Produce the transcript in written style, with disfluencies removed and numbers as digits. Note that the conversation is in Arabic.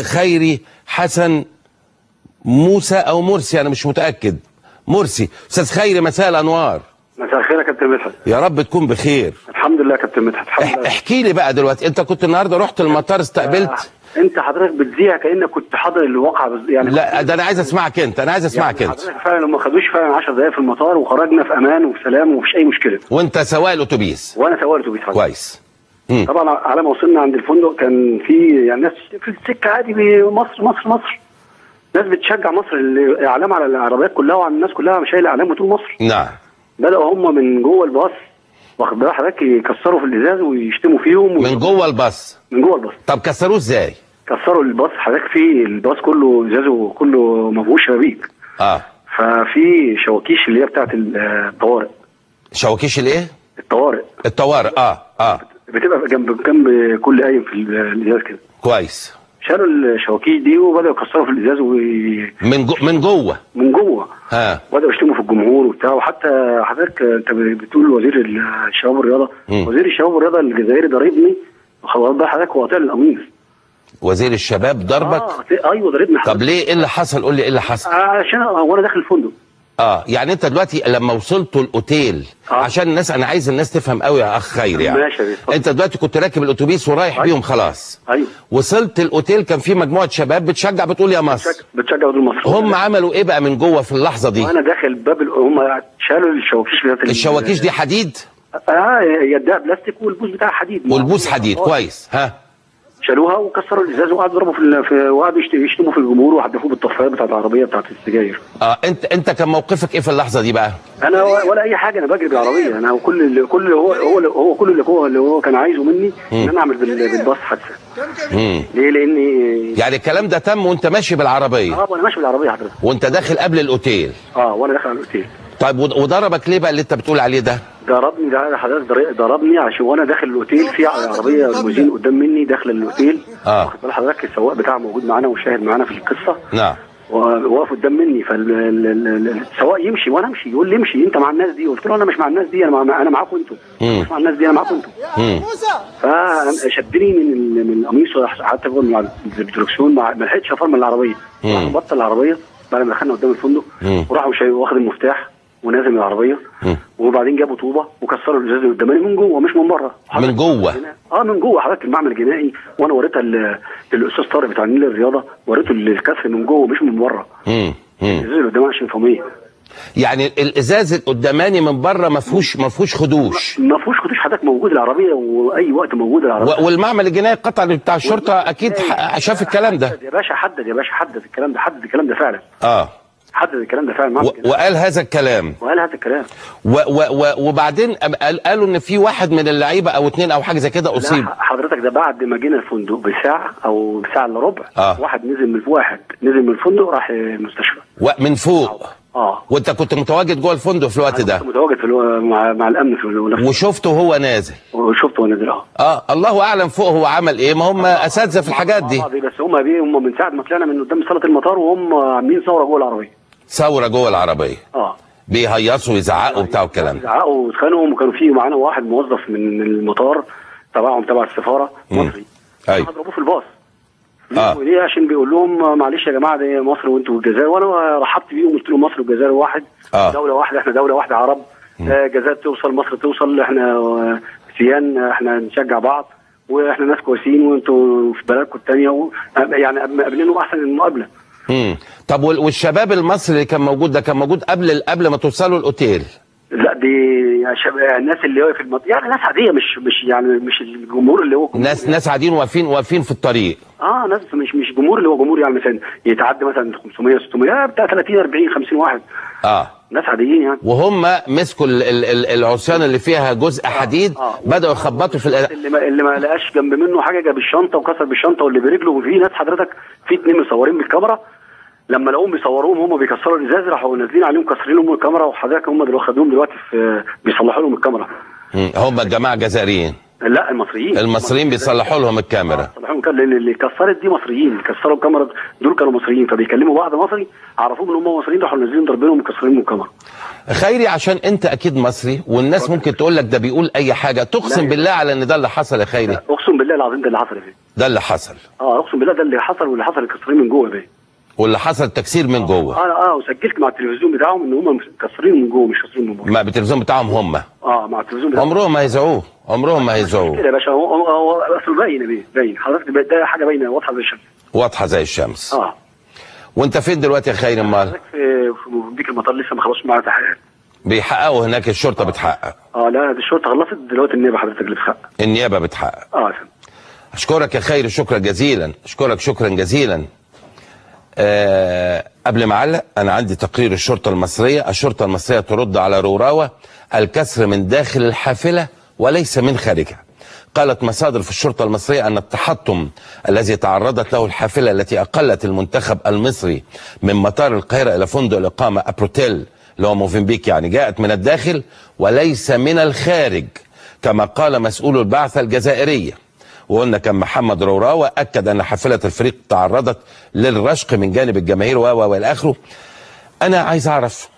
خيري حسن موسى او مرسي، انا مش متاكد. مرسي. استاذ خيري، مساء الانوار. مساء الخير يا كابتن مدحت. يا رب تكون بخير. الحمد لله يا كابتن مدحت، الحمد لله. احكي لي بقى دلوقتي، انت كنت النهارده رحت المطار استقبلت؟ انت حضرتك بتذيع كانك كنت حاضر الواقع يعني. لا ده انا عايز اسمعك انت، انا عايز اسمعك يعني انت. حضرتك فعلا ما خدوش فعلا 10 دقائق في المطار وخرجنا في امان وفي سلام ومفيش اي مشكله. وانت سواق الاتوبيس؟ وانا سواق الاتوبيس. كويس. طبعا على ما وصلنا عند الفندق كان في يعني ناس في السكه عادي بمصر مصر مصر، ناس بتشجع مصر، الاعلام على العربيات كلها وعلى الناس كلها مش شايله اعلام بتقول مصر. نعم. بداوا هم من جوه الباص، واخد بالك حضرتك، يكسروا في الازاز ويشتموا فيهم من جوه الباص؟ من جوه الباص. طب كسروه ازاي؟ كسروا الباص حضرتك، في الباص كله ازاز وكله ما فيهوش شبابيك. ففي شواكيش اللي هي بتاعت الطوارئ. شواكيش الايه؟ الطوارئ. الطوارئ. بتبقى جنب كل قايم في الازاز كده. كويس. شالوا الشواكيش دي وبداوا يكسروا في الازاز من جوه. من جوه. بداوا يشتموا في الجمهور وبتاع، وحتى حضرتك انت بتقول وزير الشباب والرياضه. وزير الشباب والرياضه الجزائري ضاربني، خلاص بقى حضرتك، هو قتل القميص. وزير الشباب ضربك؟ ايوه ضربني. طب ليه؟ ايه اللي حصل؟ قول لي ايه اللي حصل. عشان وانا داخل الفندق. يعني انت دلوقتي لما وصلتوا الاوتيل، عشان الناس، انا عايز الناس تفهم قوي يا اخ خير يعني. ماشي. انت دلوقتي كنت راكب الاتوبيس ورايح بيهم خلاص. ايوه. وصلت الاوتيل، كان في مجموعه شباب بتشجع، بتقول يا مصر. بتشجع بتقول مصر. هم عملوا ايه بقى من جوه في اللحظه دي؟ وانا داخل باب هم شالوا الشواكيش بتاعت الشواكيش دي حديد؟ يدها بلاستيك والبوس بتاعها حديد. والبوس حديد. كويس. شالوها وكسروا الازاز وقعدوا يضربوا وقعدوا يشتموا في الجمهور وحدفوه بالطفايات بتاعت العربيه بتاعت السجاير. انت كان موقفك ايه في اللحظه دي بقى؟ انا ولا اي حاجه، انا بجري بالعربيه. انا كل اللي هو كان عايزه مني ان انا اعمل بالباص حادثه. ليه؟ لاني يعني الكلام ده تم وانت ماشي بالعربيه؟ وانا ماشي بالعربيه حضرتك. وانت داخل قبل الاوتيل؟ وانا داخل على الاوتيل. طيب وضربك ليه بقى اللي انت بتقول عليه ده؟ ضربني ده حضرتك، ضربني عشان وانا داخل الاوتيل في عربيه ليموزين قدام مني داخله الاوتيل. واخد بال حضرتك، السواق بتاعه موجود معانا وشاهد معانا في القصه. نعم. وواقف قدام مني، فالسواق يمشي وانا امشي، يقول لي امشي انت مع الناس دي. قلت له انا مش مع الناس دي، انا معاكم انتوا. مش مع الناس دي، انا معاكم انتوا. فشدني من القميص وقعدت جوه مع الدركسيون، ما لحقتش افرمل العربيه. بطل العربيه بعد ما دخلنا قدام الفندق، وراحوا واخد المفتاح ونازل من العربيه. وبعدين جابوا طوبه وكسروا الازاز اللي قدامي من جوه مش من بره. من جوه؟ من جوه حضرتك، المعمل الجنائي. وانا وريتها للاستاذ طارق بتاع النيل الرياضه، وريته الكسر من جوه مش من بره. الازاز اللي قدامي عشان فميه. يعني الازاز القداماني من بره ما فيهوش خدوش؟ ما فيهوش خدوش حضرتك، موجود العربيه واي وقت موجود العربيه. والمعمل الجنائي القطع بتاع الشرطه اكيد شاف الكلام ده. يا باشا حدد الكلام ده، حدد الكلام ده فعلا. حدد الكلام ده فعلا. وقال هذا الكلام. وبعدين قالوا ان في واحد من اللعيبه او اتنين او حاجه زي كده اصيب. حضرتك ده بعد ما جينا الفندق بساعه او ساعه الا ربع. واحد نزل من الفندق راح المستشفى من فوق. وانت كنت متواجد جوه الفندق في الوقت ده؟ كنت متواجد مع الامن في وشفته وهو نازل؟ وشفته وهو نازل. الله اعلم فوق هو عمل ايه، ما هم اساتذه في الحاجات دي. بس هم من ساعه ما طلعنا من قدام صاله المطار وهم عاملين ثوره جوه العربيه. ثوره جوه العربيه؟ بيهيصوا ويزعقوا بتاع الكلام. بيزعقوا ويتخانقوا، وكانوا في معانا واحد موظف من المطار تبع السفاره مصري. ايوه. ضربوه في الباص. ليه؟ عشان بيقول لهم معلش يا جماعه دي مصر وانتوا الجزائر. وانا رحبت بيهم، قلت لهم مصر والجزائر واحد. دوله واحده، احنا دوله واحده عرب. الجزائر توصل، مصر توصل، احنا سيان، احنا نشجع بعض، واحنا ناس كويسين وانتوا في بلدكم الثانيه. يعني قابلينهم احسن المقابله. طب والشباب المصري اللي كان موجود ده كان موجود قبل ما توصلوا الاوتيل؟ لا دي الناس اللي واقف في المنطقه يعني ناس عاديه، مش الجمهور اللي هو جمهور. ناس عاديين واقفين في الطريق. ناس مش جمهور اللي هو جمهور، يعني مثلا يتعدى مثلا 500 600 بتاع 30 40 50 واحد. ناس عاديين يعني. وهم مسكوا العصيان اللي فيها جزء حديد. بداوا يخبطوا في اللي ما لقاش جنب منه حاجه، جاب الشنطه وكسر بالشنطه، واللي برجله. وفي ناس حضرتك، في 2 مصورين بالكاميرا، لما لقوهم بيصوروهم هم بيكسروا الازاز راحوا نازلين عليهم كسرين لهم الكاميرا. وحضرتك هم دلوقتي خدوهم دلوقتي بيصلحوا لهم الكاميرا. هم الجماعه جزائريين؟ لا المصريين بيصلحوا لهم الكاميرا. صلحوا لهم، لان اللي كسرت دي مصريين، كسروا الكاميرا دول كانوا مصريين، فبيكلموا واحد مصري عرفوهم ان هم مصريين، راحوا نازلين ضاربينهم ومكسرين الكاميرا. خيري عشان انت اكيد مصري والناس ممكن تقول لك ده بيقول اي حاجه، تقسم بالله على ان ده اللي حصل يا خيري؟ اقسم بالله العظيم ده اللي حصل فيه. ده اللي حصل؟ اقسم بالله ده اللي حصل، واللي حصل الكسرين من جوه باين. واللي حصل تكسير من جوه. وسجلت مع التلفزيون بتاعهم ان هم مكسرين من جوه مش كسرين من بره. مع التلفزيون بتاعهم هم؟ مع التلفزيون بتاعهم. عمرهم ما هيذاعوه، عمرهم ما هيذاعوه كده يا باشا. هو اصل باين حضرتك، ده حاجه باينه واضحه زي الشمس. واضحه زي الشمس. وانت فين دلوقتي يا خيري امال؟ في بيك المطار، لسه ما خلصش معانا تحقيقات. بيحققوا هناك، الشرطه بتحقق؟ لا دي الشرطه خلصت، دلوقتي النيابه حضرتك اللي بتحقق. النيابه بتحقق. اشكرك يا خيري، شكرا جزيلا، اشكرك شكرا جزيلا. قبل ما اعلق، انا عندي تقرير الشرطه المصريه. الشرطه المصريه ترد على روراوه الكسر من داخل الحافله وليس من خارجها. قالت مصادر في الشرطه المصريه ان التحطم الذي تعرضت له الحافله التي اقلت المنتخب المصري من مطار القاهره الى فندق الاقامه ابروتيل اللي هو موفنبيك، يعني جاءت من الداخل وليس من الخارج كما قال مسؤول البعثه الجزائريه. وقلنا كان محمد روراوه اكد ان حافله الفريق تعرضت للرشق من جانب الجماهير والى اخره. انا عايز اعرف